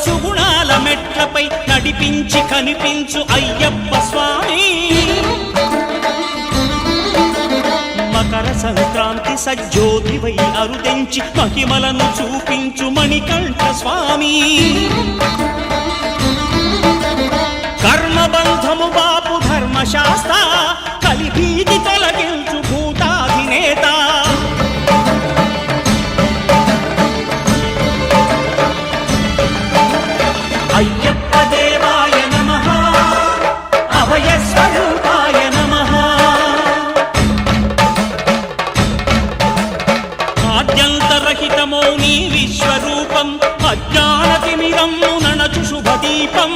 సుగుణాల మెట్లపై నడిపించి కనిపించు అయ్యప్ప స్వామి. మకర సంక్రాంతి సజ్జోతివై అరుదెంచి మహిమలను చూపించు మణికంఠ స్వామి. కర్మబంధము బాపు ధర్మశాస్త్ర కలిభీతి తొలగించు భూతాధినేత. అయ్యప్ప దేవాయ నమః, అభయ స్వరూపాయ నమః. ఆద్యంతరహితమో నీ విశ్వరూపం, అజ్ఞానతిమిరము నణచు శుభదీపం.